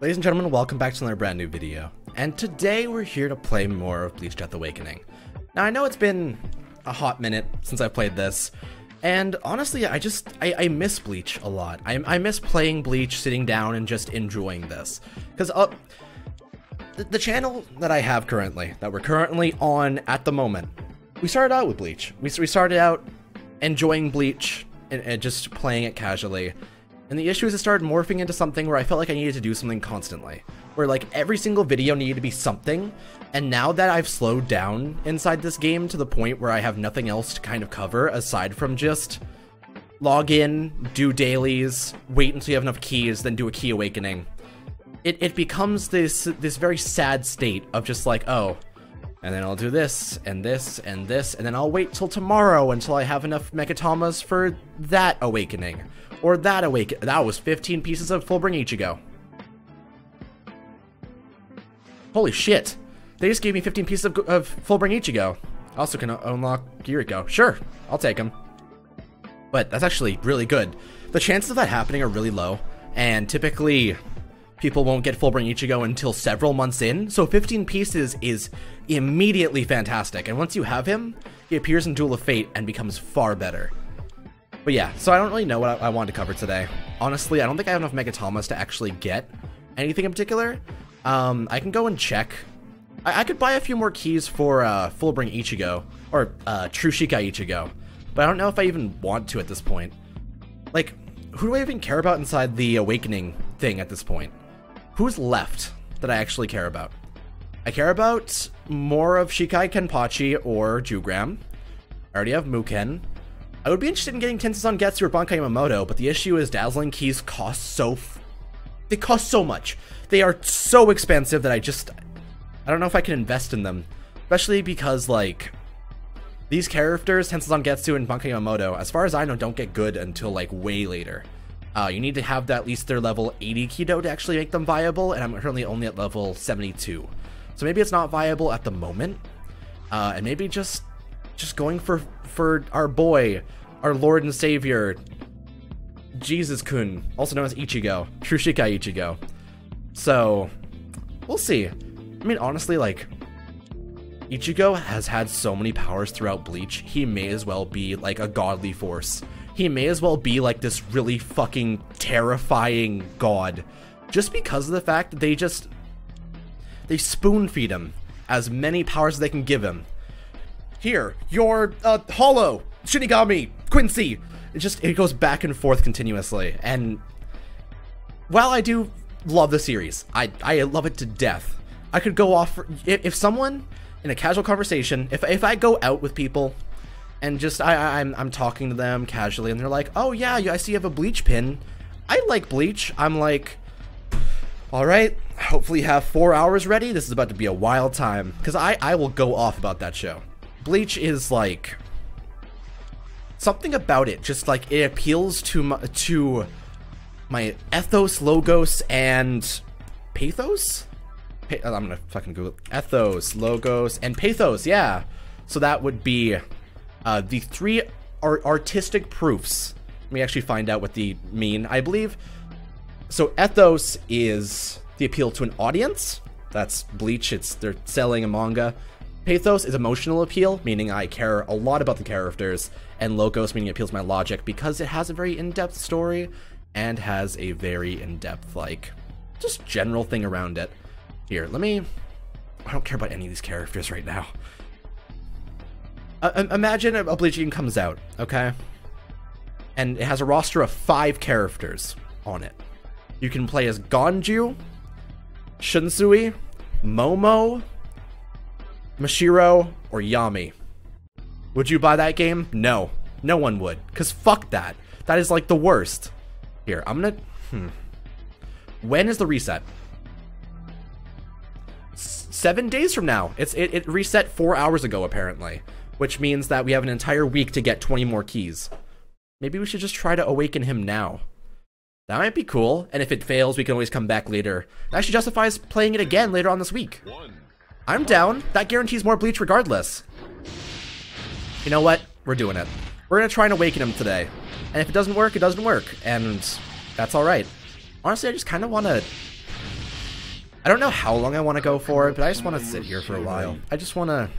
Ladies and gentlemen, welcome back to another brand new video. And today we're here to play more of Bleach Death Awakening. Now I know it's been a hot minute since I played this, and honestly I miss Bleach a lot. I miss playing Bleach, sitting down and just enjoying this. Because the channel that I have currently, that we're currently on at the moment, we started out with Bleach. We started out enjoying Bleach and just playing it casually. And the issue is it started morphing into something where I felt like I needed to do something constantly. Where like every single video needed to be something. And now that I've slowed down inside this game to the point where I have nothing else to kind of cover aside from just log in, do dailies, wait until you have enough keys, then do a key awakening. It becomes this very sad state of just like, oh, and then I'll do this, and this, and this, and then I'll wait till tomorrow until I have enough Megatamas for that awakening. Or that awaken. That was 15 pieces of Fullbring Ichigo. Holy shit. They just gave me 15 pieces of Fullbring Ichigo. Also can unlock Kiriko. Sure, I'll take them. But that's actually really good. The chances of that happening are really low. And typically, people won't get Fullbring Ichigo until several months in. So 15 pieces is immediately fantastic. And once you have him, he appears in Duel of Fate and becomes far better. But yeah, so I don't really know what I wanted to cover today. Honestly, I don't think I have enough Megatamas to actually get anything in particular. I can go and check. I could buy a few more keys for Fullbring Ichigo, or True Shikai Ichigo, but I don't know if I even want to at this point. Like, who do I even care about inside the Awakening thing at this point? Who's left that I actually care about? I care about more of Shikai Kenpachi or Jugram. I already have Muken. I would be interested in getting Tensei Getsu or Bankai Yamamoto, but the issue is dazzling keys cost they cost so much. They are so expensive that I don't know if I can invest in them. Especially because, like, these characters, Tensei Getsu and Bankai Yamamoto, as far as I know, don't get good until, like, way later. You need to have at least their level 80 Kido to actually make them viable, and I'm currently only at level 72. So maybe it's not viable at the moment. And maybe just going for our boy, our Lord and Savior, Jesus-kun, also known as Ichigo, True Shikai Ichigo. So, we'll see. I mean, honestly, like, Ichigo has had so many powers throughout Bleach, he may as well be, like, a godly force. He may as well be, like, this really fucking terrifying god. Just because of the fact that they spoon-feed him as many powers as they can give him. Here, your Hollow, Shinigami, Quincy. It goes back and forth continuously. And while I do love the series, I love it to death. I could go off if someone in a casual conversation, if I go out with people and just I'm talking to them casually and they're like, "Oh yeah, I see you have a Bleach pin. I like Bleach." I'm like, "All right, hopefully you have 4 hours ready. This is about to be a wild time." Because I will go off about that show. Bleach is like something about it, just like it appeals to my ethos, logos, and pathos. I'm gonna fucking Google it. Ethos, logos, and pathos. Yeah, so that would be the three artistic proofs. Let me actually find out what they mean. I believe so. Ethos is the appeal to an audience. That's Bleach. They're selling a manga. Pathos is emotional appeal, meaning I care a lot about the characters, and Logos meaning it appeals to my logic because it has a very in-depth story and has a very in-depth, like, just general thing around it. Here, I don't care about any of these characters right now. Imagine a Bleach game comes out, okay? And it has a roster of 5 characters on it. You can play as Gonju, Shunsui, Momo, Mashiro, or Yami. Would you buy that game? No. No one would. Because fuck that. That is like the worst. Here, I'm gonna... When is the reset? 7 days from now. It reset 4 hours ago, apparently. Which means that we have an entire week to get 20 more keys. Maybe we should just try to awaken him now. That might be cool. And if it fails, we can always come back later. It actually justifies playing it again later on this week. I'm down. That guarantees more Bleach regardless. You know what? We're doing it. We're gonna try and awaken him today. And if it doesn't work, it doesn't work. And that's alright. Honestly, I just kind of want to I don't know how long I want to go for, but I just want to sit here for a while. I just want to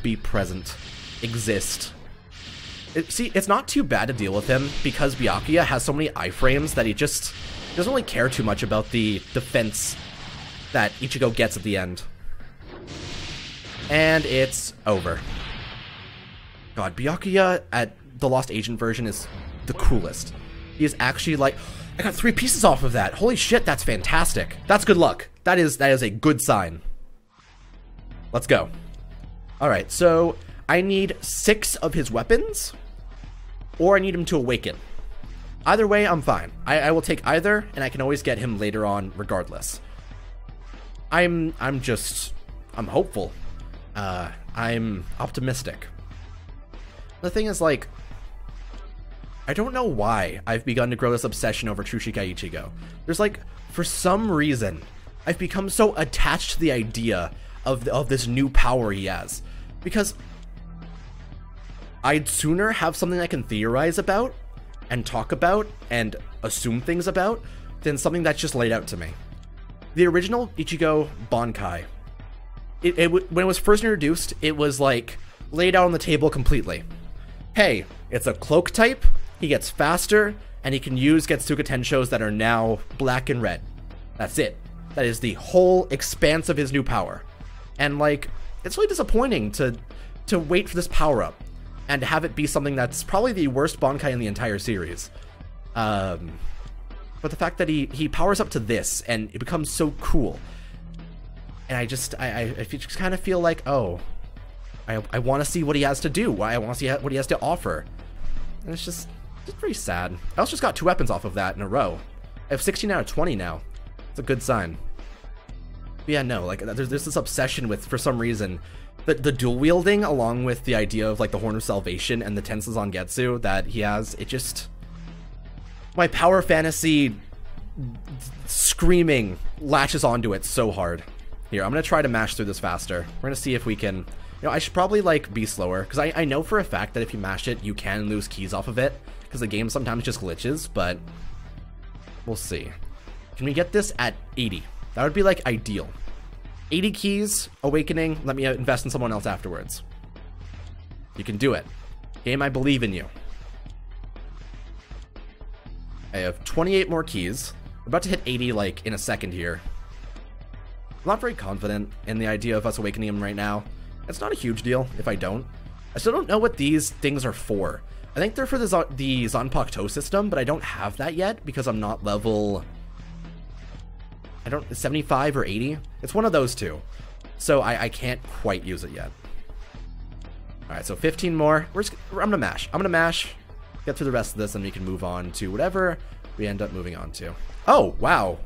be present, exist. See, it's not too bad to deal with him because Byakuya has so many iframes that he just doesn't really care too much about the defense that Ichigo gets at the end. And it's over. God, Byakuya at the Lost Agent version is the coolest. He is actually like, I got 3 pieces off of that. Holy shit, that's fantastic. That's good luck. That is a good sign. Let's go. Alright, so I need 6 of his weapons, or I need him to awaken. Either way, I'm fine. I will take either, and I can always get him later on regardless. I'm hopeful. I'm optimistic. The thing is, like, I don't know why I've begun to grow this obsession over Tsushika Ichigo. There's like, for some reason, I've become so attached to the idea of this new power he has. Because I'd sooner have something I can theorize about and talk about and assume things about than something that's just laid out to me. The original Ichigo Bankai, when it was first introduced, it was like laid out on the table completely. Hey, it's a cloak type, he gets faster, and he can use Getsuga Tenshos that are now black and red. That's it. That is the whole expanse of his new power. And like, it's really disappointing to wait for this power up and have it be something that's probably the worst Bankai in the entire series. But the fact that he powers up to this and it becomes so cool, and I just kind of feel like, oh, I want to see what he has to do. I want to see what he has to offer, and it's just pretty sad. I also just got 2 weapons off of that in a row. I have 16 out of 20 now. It's a good sign. But yeah, no, like there's this obsession with, for some reason, the dual wielding along with the idea of like the Horn of Salvation and the Tenses on Getsu that he has. It just, my power fantasy screaming latches onto it so hard. Here, I'm gonna try to mash through this faster. We're gonna see if we can, you know, I should probably like be slower because I know for a fact that if you mash it, you can lose keys off of it because the game sometimes just glitches, but we'll see. Can we get this at 80? That would be like ideal. 80 keys, awakening, let me invest in someone else afterwards. You can do it. Game, I believe in you. I have 28 more keys. We're about to hit 80 like in a second here. I'm not very confident in the idea of us awakening him right now. It's not a huge deal if I don't. I still don't know what these things are for. I think they're for the Zanpakuto system, but I don't have that yet because I'm not level, 75 or 80. It's one of those two. So I can't quite use it yet. Alright, so 15 more. I'm gonna mash. I'm gonna mash, get through the rest of this, and we can move on to whatever we end up moving on to. Oh, wow.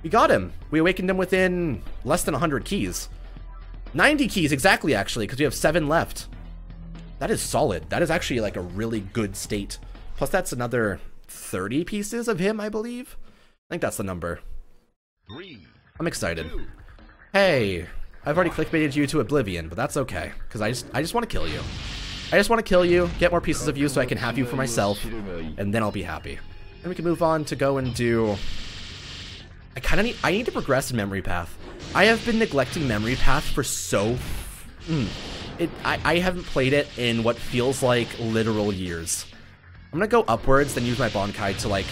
We got him. We awakened him within less than 100 keys. 90 keys exactly, actually, because we have 7 left. That is solid. That is actually like a really good state. Plus that's another 30 pieces of him, I believe. I think that's the number. I'm excited. Hey, I've already clickbaited you to oblivion, but that's okay, because I just want to kill you. I just want to kill you, get more pieces of you so I can have you for myself, and then I'll be happy. And we can move on to go and do... I need to progress in Memory Path. I have been neglecting Memory Path for so... I haven't played it in what feels like literal years. I'm gonna go upwards, then use my Bankai to, like,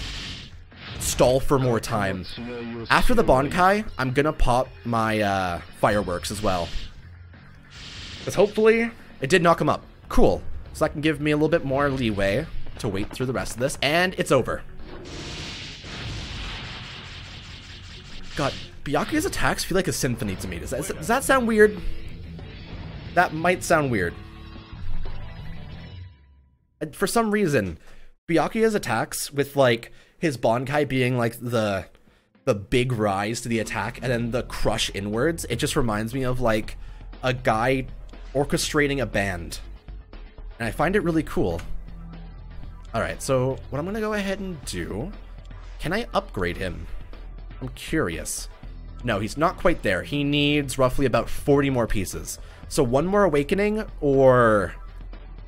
stall for more time. After the Bankai, I'm gonna pop my fireworks as well. Because hopefully, it did knock him up. Cool. So that can give me a little bit more leeway to wait through the rest of this, and it's over. God, Byakuya's attacks feel like a symphony to me. Does that sound weird? That might sound weird. For some reason, Byakuya's attacks with, like, his Bankai being, like, the big rise to the attack and then the crush inwards, it just reminds me of, like, a guy orchestrating a band. And I find it really cool. Alright, so what I'm gonna go ahead and do... Can I upgrade him? I'm curious. No, he's not quite there. He needs roughly about 40 more pieces. So 1 more awakening, or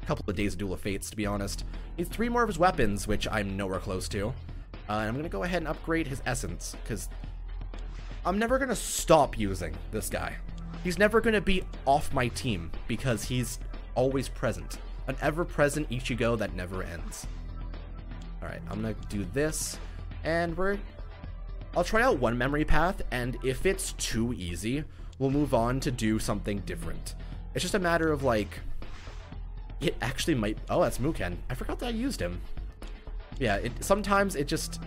a couple of days of Duel of Fates, to be honest. Needs 3 more of his weapons, which I'm nowhere close to. And I'm going to go ahead and upgrade his essence, because I'm never going to stop using this guy. He's never going to be off my team, because he's always present. An ever-present Ichigo that never ends. Alright, I'm going to do this, and I'll try out one memory path, and if it's too easy, we'll move on to do something different. It's just a matter of, like, it actually might... Oh, that's Muken. I forgot that I used him. Yeah, sometimes it just...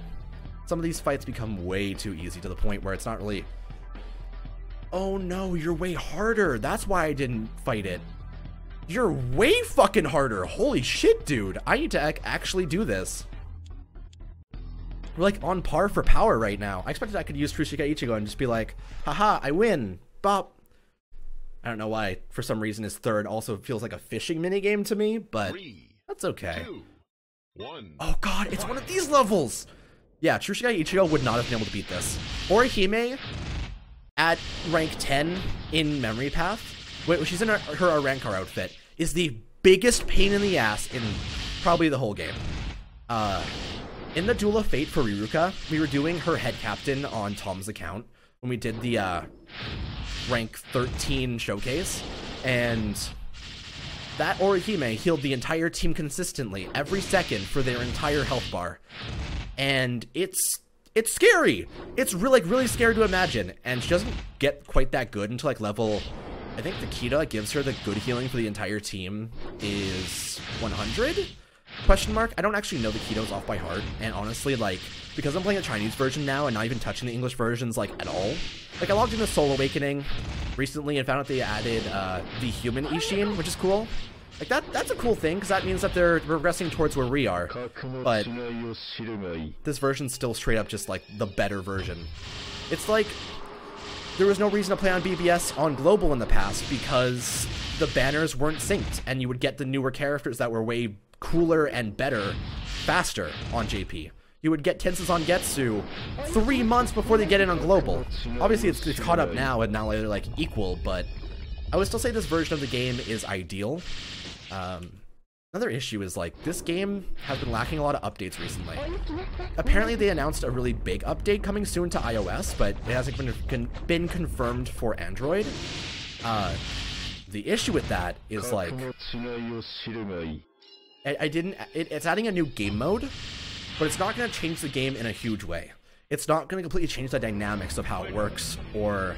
Some of these fights become way too easy to the point where it's not really... Oh no, you're way harder. That's why I didn't fight it. You're way fucking harder. Holy shit, dude. I need to actually do this. We're like on par for power right now. I expected I could use Tsushika Ichigo and just be like, haha, I win. Bop. I don't know why. For some reason, his third also feels like a fishing minigame to me, but that's okay. 2, 1. Oh god, it's one of these levels! Yeah, Tsushika Ichigo would not have been able to beat this. Orihime, at rank 10 in Memory Path, she's in her Arankar outfit, is the biggest pain in the ass in probably the whole game. In the Duel of Fate for Riruka, we were doing her head captain on Tom's account when we did the rank 13 showcase, and that Orihime healed the entire team consistently every second for their entire health bar. And it's scary. It's really scary to imagine. And she doesn't get quite that good until like level, I think the key to like gives her the good healing for the entire team is 100? Question mark? I don't actually know the Kitos off by heart, and honestly, like, because I'm playing the Chinese version now and not even touching the English versions, like, at all. Like, I logged into Soul Awakening recently and found out they added the human Ishin, which is cool. Like, that's a cool thing, because that means that they're progressing towards where we are. But this version's still straight up just, like, the better version. It's like, there was no reason to play on BBS on Global in the past, because the banners weren't synced, and you would get the newer characters that were way cooler and better faster on JP. You would get Tensei Zangetsu 3 months before they get in on Global. Obviously, it's caught up now, and now they're, like, equal, but I would still say this version of the game is ideal. Another issue is, like, this game has been lacking a lot of updates recently. Apparently, they announced a really big update coming soon to iOS, but it hasn't been confirmed for Android. The issue with that is, like, it's adding a new game mode, but it's not going to change the game in a huge way. It's not going to completely change the dynamics of how it works or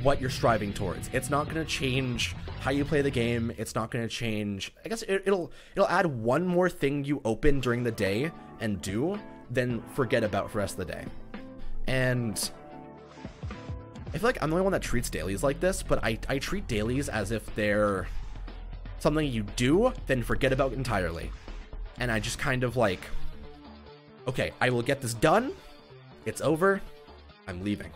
what you're striving towards. It's not going to change how you play the game. It's not going to change... I guess it'll add one more thing you open during the day and do, then forget about for the rest of the day. And I feel like I'm the only one that treats dailies like this, but I treat dailies as if they're something you do, then forget about entirely. And I just kind of like, okay, I will get this done, it's over, I'm leaving.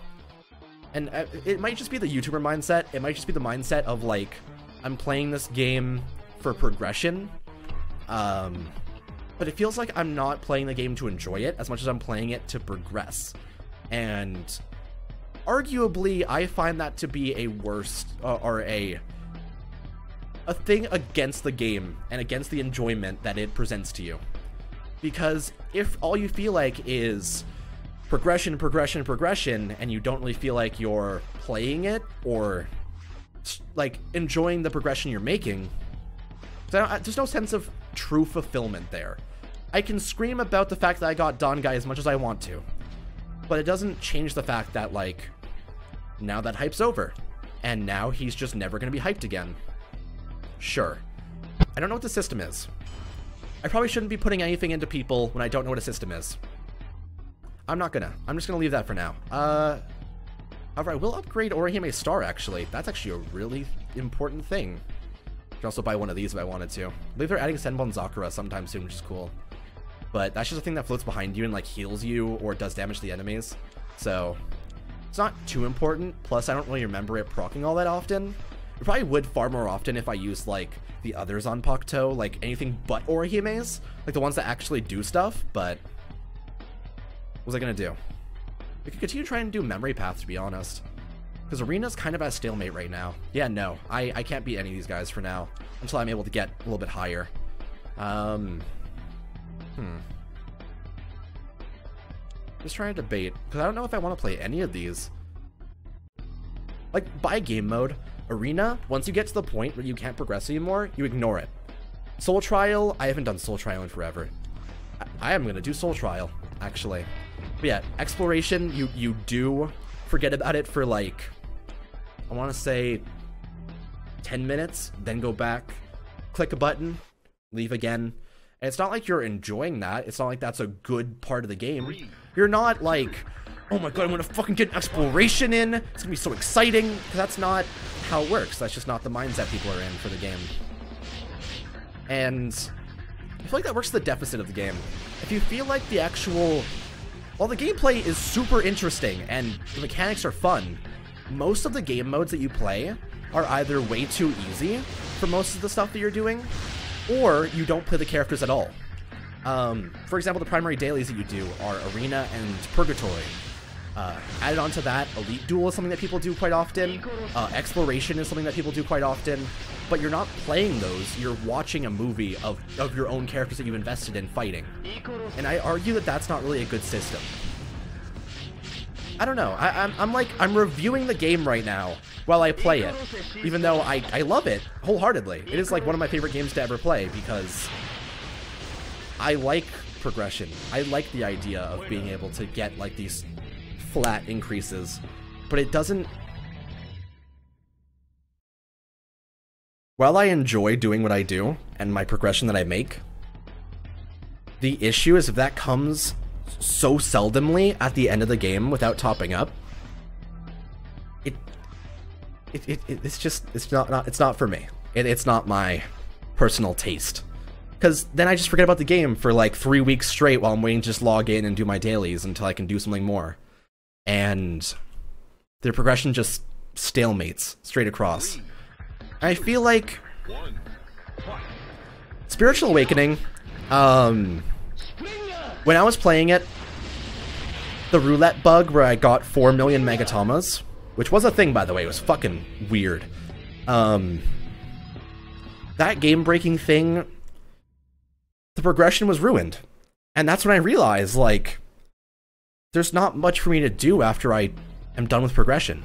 And it might just be the YouTuber mindset, it might just be the mindset of like, I'm playing this game for progression, but it feels like I'm not playing the game to enjoy it as much as I'm playing it to progress. And arguably, I find that to be a worse, or a thing against the game and against the enjoyment that it presents to you. Because if all you feel like is progression, and you don't really feel like you're playing it or like enjoying the progression you're making, there's no sense of true fulfillment there. I can scream about the fact that I got Dangai as much as I want to, but it doesn't change the fact that, like, now that hype's over, and now he's just never going to be hyped again. Sure. I don't know what the system is. I probably shouldn't be putting anything into people when I don't know what a system is. I'm just gonna leave that for now. However, I will upgrade Orihime's star, actually. That's actually a really important thing. I could also buy one of these if I wanted to. I believe they're adding Senbon Zakura sometime soon, which is cool. But that's just a thing that floats behind you and, like, heals you or does damage to the enemies. So it's not too important. Plus, I don't really remember it proccing all that often. It probably would far more often if I used, like, the others on Pakuto, like anything but Orihime's, like the ones that actually do stuff, but what was I gonna do? We could continue trying to do memory paths, to be honest. Because Arena's kind of at a stalemate right now. Yeah, no, I can't beat any of these guys for now, until I'm able to get a little bit higher. Just trying to debate, because I don't know if I want to play any of these. Like, by game mode, Arena, once you get to the point where you can't progress anymore, you ignore it. Soul Trial, I haven't done Soul Trial in forever. I am going to do Soul Trial, actually. But yeah, Exploration, you do forget about it for like, I want to say 10 minutes, then go back, click a button, leave again. And it's not like you're enjoying that. It's not like that's a good part of the game. You're not like, oh my god, I'm gonna fucking get exploration in. It's gonna be so exciting. Because that's not how it works. That's just not the mindset people are in for the game. And I feel like that works to the deficit of the game. If you feel like the actual... While the gameplay is super interesting and the mechanics are fun, most of the game modes that you play are either way too easy for most of the stuff that you're doing, or you don't play the characters at all. For example, the primary dailies that you do are Arena and Purgatory. Added onto that, Elite Duel is something that people do quite often. Exploration is something that people do quite often. But you're not playing those, you're watching a movie of your own characters that you've invested in fighting. And I argue that that's not really a good system. I don't know, I'm reviewing the game right now while I play it. Even though I love it wholeheartedly. It is like one of my favorite games to ever play because I like progression. I like the idea of being able to get like these flat increases, but it doesn't... While I enjoy doing what I do and my progression that I make, the issue is if that comes so seldomly at the end of the game without topping up, it's not for me. It's not my personal taste. Because then I just forget about the game for like 3 weeks straight while I'm waiting to just log in and do my dailies until I can do something more. And the progression just stalemates straight across. I feel like Spiritual Awakening, when I was playing it, the roulette bug where I got 4 million Megatomas, which was a thing, by the way, it was fucking weird. That game-breaking thing, the progression was ruined. And that's when I realized, like, there's not much for me to do after I am done with progression.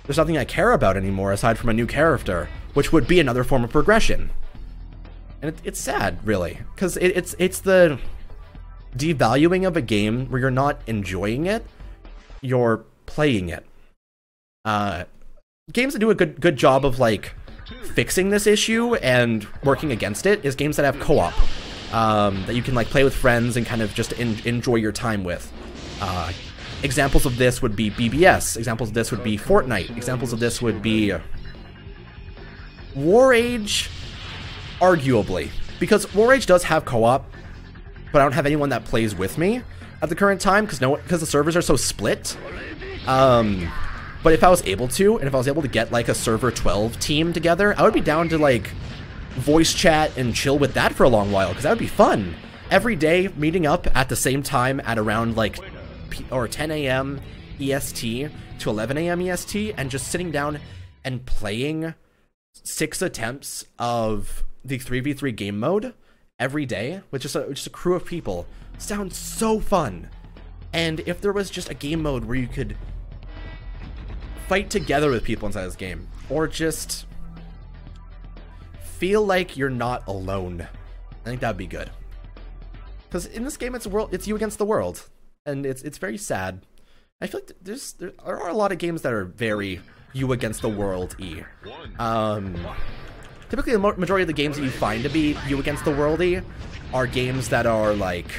There's nothing I care about anymore aside from a new character, which would be another form of progression. And it's sad, really, because it's the devaluing of a game where you're not enjoying it, you're playing it. Games that do a good job of, like, fixing this issue and working against it is games that have co-op, that you can, like, play with friends and kind of just enjoy your time with. Examples of this would be BBS. Examples of this would be Fortnite. Examples of this would be War Age, arguably. Because War Age does have co-op, but I don't have anyone that plays with me at the current time because the servers are so split. But if I was able to, and if I was able to get like a server 12 team together, I would be down to like voice chat and chill with that for a long while because that would be fun. Every day meeting up at the same time at around like 10 a.m. EST to 11 a.m. EST and just sitting down and playing 6 attempts of the 3v3 game mode every day with just a crew of people sounds so fun. And if there was just a game mode where you could fight together with people inside this game, or just feel like you're not alone, I think that'd be good. Because in this game, it's you against the world, and it's very sad. I feel like there are a lot of games that are very you against the world-y. Typically, the majority of the games that you find to be you against the world-y are games that are like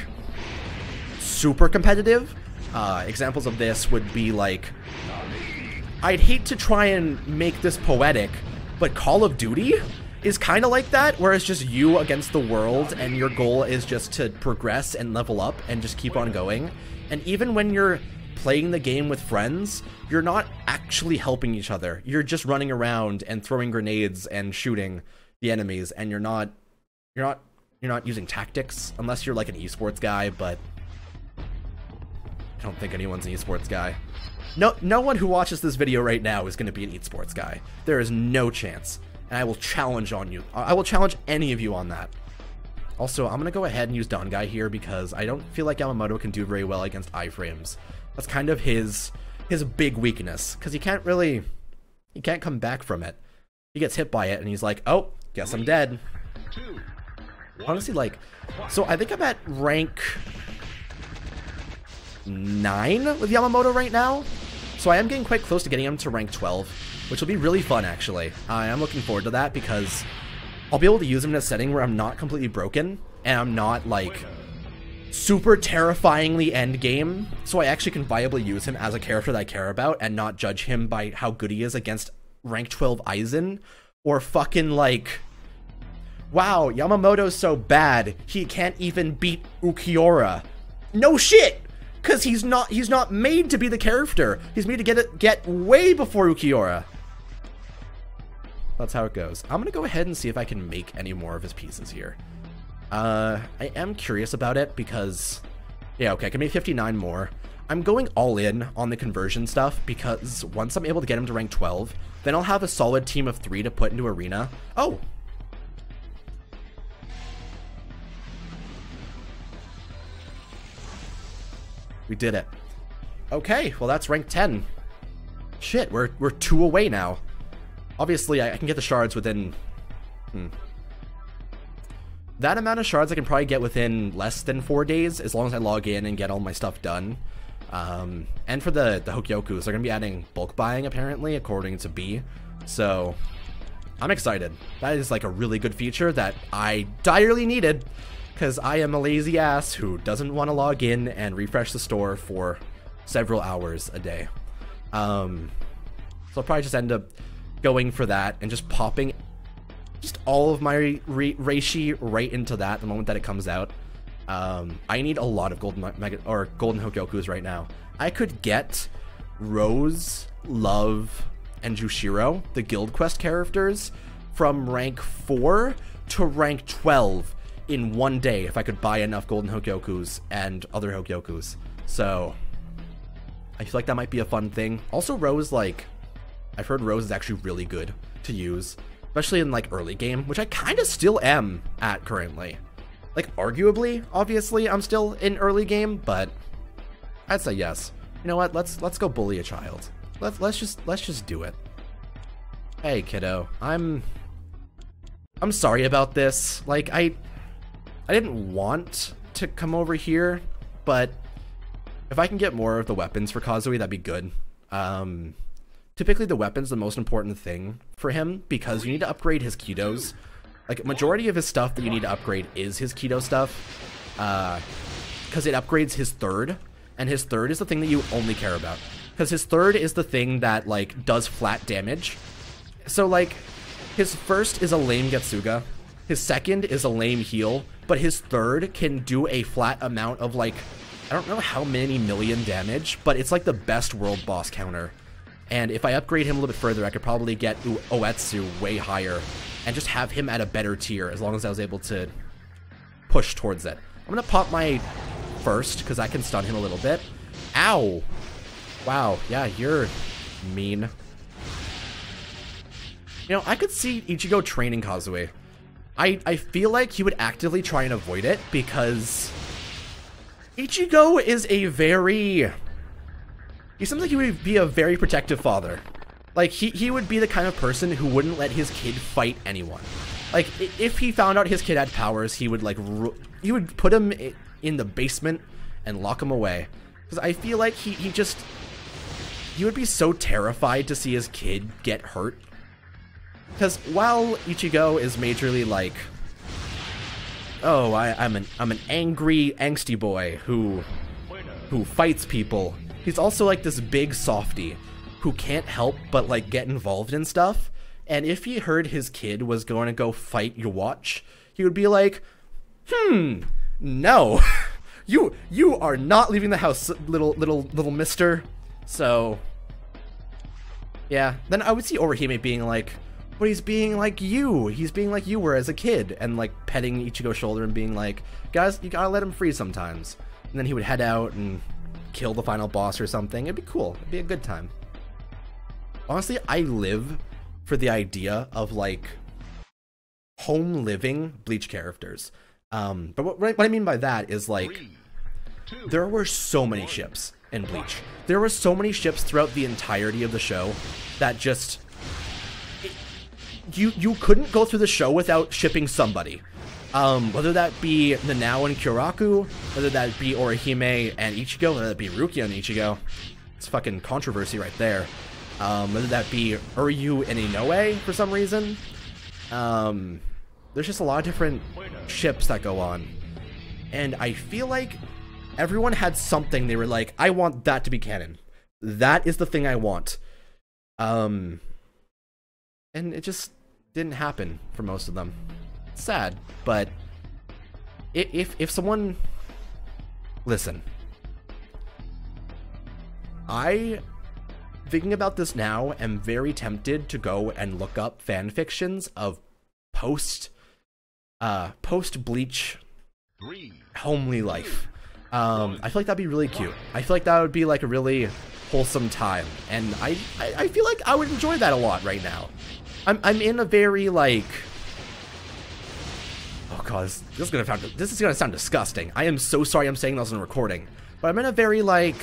super competitive. Examples of this would be like, I'd hate to try and make this poetic, but Call of Duty is kind of like that, where it's just you against the world, and your goal is just to progress and level up and just keep on going. And even when you're playing the game with friends, you're not actually helping each other. You're just running around and throwing grenades and shooting the enemies, and you're not using tactics unless you're like an esports guy, but I don't think anyone's an esports guy. No one who watches this video right now is going to be an esports guy. There is no chance. And I will challenge on you. I will challenge any of you on that. Also, I'm gonna go ahead and use Dangai here because I don't feel like Yamamoto can do very well against iframes. That's kind of his big weakness, because he can't come back from it. He gets hit by it and he's like, oh, guess I'm dead. Honestly, like, so I think I'm at rank 9 with Yamamoto right now. So I am getting quite close to getting him to rank 12, which will be really fun, actually. I am looking forward to that because I'll be able to use him in a setting where I'm not completely broken and I'm not, like, super terrifyingly endgame. So I actually can viably use him as a character that I care about and not judge him by how good he is against rank 12 Aizen or fucking, like, wow, Yamamoto's so bad, he can't even beat Ukiura. No shit! Cause he's not made to be the character. He's made to get way before Ukiura. That's how it goes. I'm gonna go ahead and see if I can make any more of his pieces here. I am curious about it because, yeah, okay, I can make 59 more. I'm going all in on the conversion stuff because once I'm able to get him to rank 12, then I'll have a solid team of 3 to put into arena. Oh. We did it. Okay, well that's rank 10. Shit, we're 2 away now. Obviously, I can get the shards within... That amount of shards I can probably get within less than 4 days, as long as I log in and get all my stuff done. And for the Hokyokus, they're going to be adding bulk buying, apparently, according to B. So, I'm excited. That is like a really good feature that I direly needed, because I am a lazy ass who doesn't want to log in and refresh the store for several hours a day. So I'll probably just end up going for that and just popping just all of my reishi right into that the moment that it comes out. I need a lot of golden Hokyokus right now. I could get Rose, Love, and Jushiro, the Guild Quest characters, from rank 4 to rank 12 in one day if I could buy enough golden Hokyokus and other Hokyokus. So I feel like that might be a fun thing. Also, Rose, like, I've heard Rose is actually really good to use, especially in like early game, which I kind of still am at currently. Like, arguably, obviously, I'm still in early game, but I'd say yes. You know what? Let's go bully a child. Let's just do it. Hey, kiddo. I'm sorry about this. Like, I didn't want to come over here, but if I can get more of the weapons for Kazui, that'd be good. Typically, the weapon's the most important thing for him because you need to upgrade his Kidos. Like, majority of his stuff that you need to upgrade is his Kido stuff, because it upgrades his third, and his third is the thing that you only care about. Because his third is the thing that, like, does flat damage. So, like, his first is a lame Getsuga, his second is a lame heal, but his third can do a flat amount of, like, I don't know how many million damage, but it's like the best world boss counter. And if I upgrade him a little bit further, I could probably get Oetsu way higher and just have him at a better tier as long as I was able to push towards it. I'm going to pop my first because I can stun him a little bit. Ow! Wow, yeah, you're mean. You know, I could see Ichigo training Kazui. I feel like he would actively try and avoid it because Ichigo is a very... He seems like he would be a very protective father. Like, he would be the kind of person who wouldn't let his kid fight anyone. Like, if he found out his kid had powers, he would, like, he would put him in the basement and lock him away. Because I feel like he would be so terrified to see his kid get hurt. Because while Ichigo is majorly like, oh, I'm an angry, angsty boy who fights people, he's also like this big softy who can't help but like get involved in stuff. And if he heard his kid was going to go fight your watch, he would be like, no, you are not leaving the house, little mister. So yeah, then I would see Orihime being like, but he's being like you. He's being like you were as a kid, and like petting Ichigo's shoulder and being like, guys, you gotta let him free sometimes. And then he would head out and kill the final boss or something. It'd be cool. It'd be a good time. Honestly, I live for the idea of like home living Bleach characters. But what I mean by that is, like, there were so many ships in Bleach. There were so many ships throughout the entirety of the show that just... You couldn't go through the show without shipping somebody. Whether that be Nanao and Kyoraku, whether that be Orihime and Ichigo, whether that be Rukia and Ichigo. It's fucking controversy right there. Whether that be Uryu and Inoue for some reason. There's just a lot of different ships that go on. And I feel like everyone had something they were like, I want that to be canon. That is the thing I want. And it just didn't happen for most of them. It's sad, but if someone... Listen. Thinking about this now, am very tempted to go and look up fan fictions of post Bleach homely life. I feel like that'd be really cute. I feel like that would be like a really wholesome time, and I feel like I would enjoy that a lot right now. I'm in a very like... Oh god, this is gonna sound disgusting. I am so sorry I'm saying this on recording, but I'm in a very like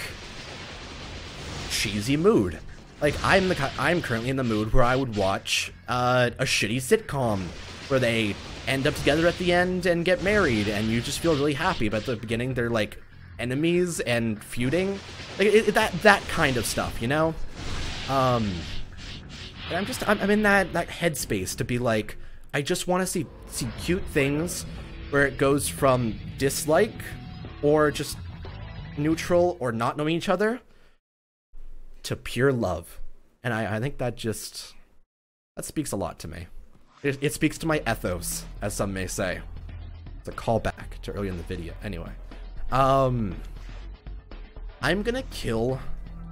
cheesy mood. Like I'm currently in the mood where I would watch a shitty sitcom where they end up together at the end and get married, and you just feel really happy. But at the beginning, they're like enemies and feuding, like that kind of stuff, you know. And I'm in that headspace to be like, I just want to see cute things where it goes from dislike or just neutral or not knowing each other to pure love. And I think that speaks a lot to me. It speaks to my ethos, as some may say. It's a callback to earlier in the video. Anyway. I'm gonna kill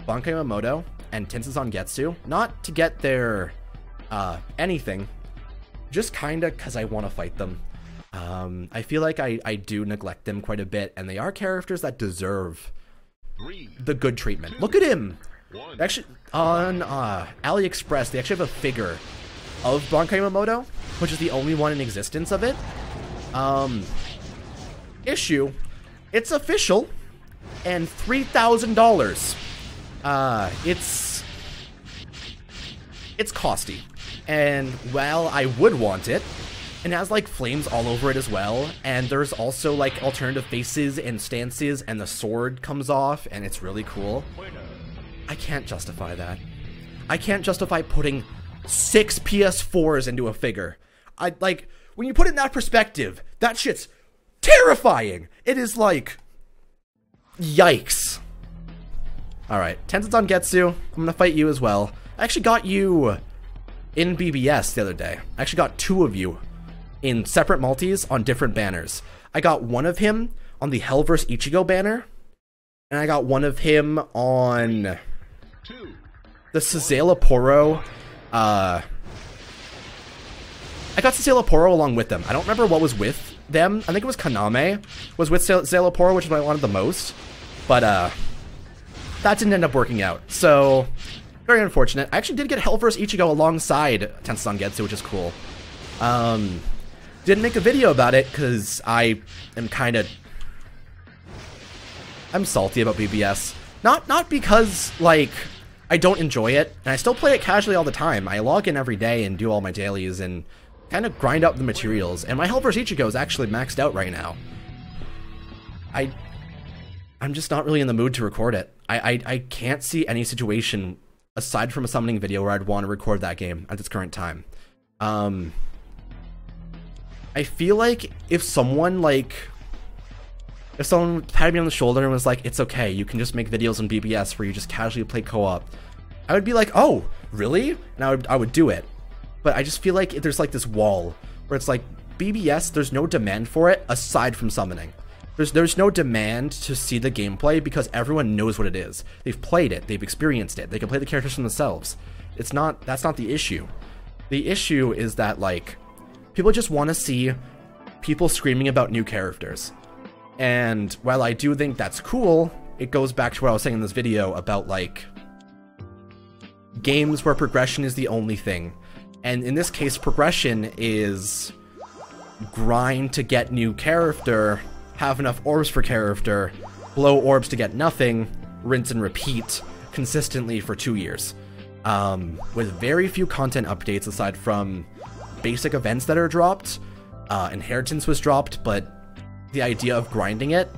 Bankai Yamamoto and Tensei Getsu, not to get their anything, just kinda because I want to fight them. I feel like I do neglect them quite a bit, and they are characters that deserve the good treatment. Look at him! Actually, on AliExpress, they actually have a figure of Bankai Yamamoto, which is the only one in existence of it. Issue, it's official, and $3,000. It's costy, and while I would want it, it has like flames all over it as well, and there's also like alternative faces and stances, and the sword comes off, and it's really cool. I can't justify that. I can't justify putting 6 PS4s into a figure. Like, when you put it in that perspective, that shit's terrifying. It is like, yikes. Alright, Tensei Getsu, I'm gonna fight you as well. I actually got you in BBS the other day. I actually got 2 of you in separate multis on different banners. I got one of him on the Hell vs. Ichigo banner, and I got one of him on the Sazela Poro. I got Sazela Poro along with them. I don't remember what was with them. I think it was Kaname was with Sazela Poro, which is what I wanted the most. But that didn't end up working out. So, very unfortunate. I actually did get Hell vs. Ichigo alongside Tensei Getsu, which is cool. Didn't make a video about it because I am kind of... I'm salty about BBS. Not because, like, I don't enjoy it, and I still play it casually all the time. I log in every day and do all my dailies and kind of grind out the materials, and my Hell vs. Ichigo is actually maxed out right now. I'm just not really in the mood to record it. I can't see any situation, aside from a summoning video, where I'd want to record that game at this current time. I feel like if someone patted me on the shoulder and was like, it's okay, you can just make videos on BBS where you just casually play co-op, I would be like, oh, really? And I would do it. But I just feel like there's like this wall where it's like, BBS, there's no demand for it aside from summoning. There's no demand to see the gameplay because everyone knows what it is. They've played it, they've experienced it, they can play the characters for themselves. That's not the issue. The issue is that, like, people just want to see people screaming about new characters. And while I do think that's cool, it goes back to what I was saying in this video about, like, games where progression is the only thing. And in this case, progression is grind to get new character, have enough orbs for character, blow orbs to get nothing, rinse and repeat consistently for 2 years. With very few content updates aside from basic events that are dropped. Inheritance was dropped, but the idea of grinding it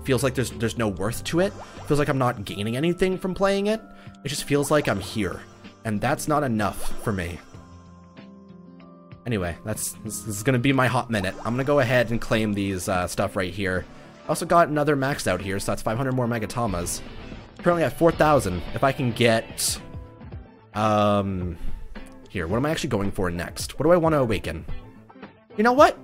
feels like there's no worth to it. Feels like I'm not gaining anything from playing it. It just feels like I'm here, and that's not enough for me. Anyway, this is gonna be my hot minute. I'm gonna go ahead and claim these stuff right here. I also got another maxed out here, so that's 500 more Megatamas. Currently at 4,000. If I can get here, what am I actually going for next? What do I want to awaken? You know what?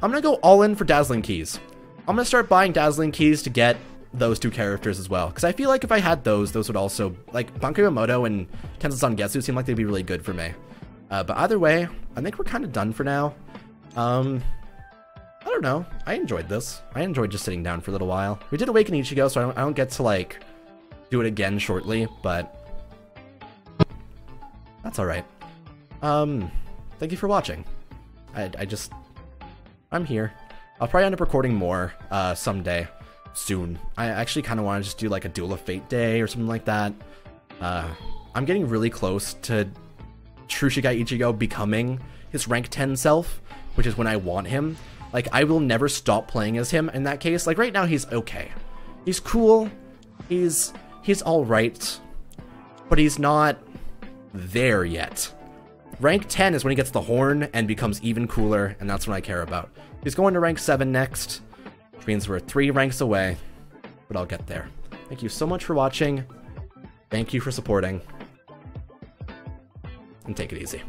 I'm gonna go all in for Dazzling Keys. I'm gonna start buying Dazzling Keys to get those 2 characters as well, because I feel like if I had those would also, like, Bankai and Tensei Getsu seem like they'd be really good for me. But either way, I think we're kind of done for now. I don't know. I enjoyed this. I enjoyed just sitting down for a little while. We did awaken Ichigo, so I don't get to, like, do it again shortly, but that's alright. Thank you for watching. I'm here. I'll probably end up recording more someday, soon. I actually kind of want to just do like a Duel of Fate day or something like that. I'm getting really close to Trushikai Ichigo becoming his rank 10 self, which is when I want him. Like, I will never stop playing as him in that case. Like, right now he's okay. He's cool. He's alright. But he's not there yet. Rank 10 is when he gets the horn and becomes even cooler, and that's what I care about. He's going to rank 7 next, which means we're 3 ranks away, but I'll get there. Thank you so much for watching. Thank you for supporting. And take it easy.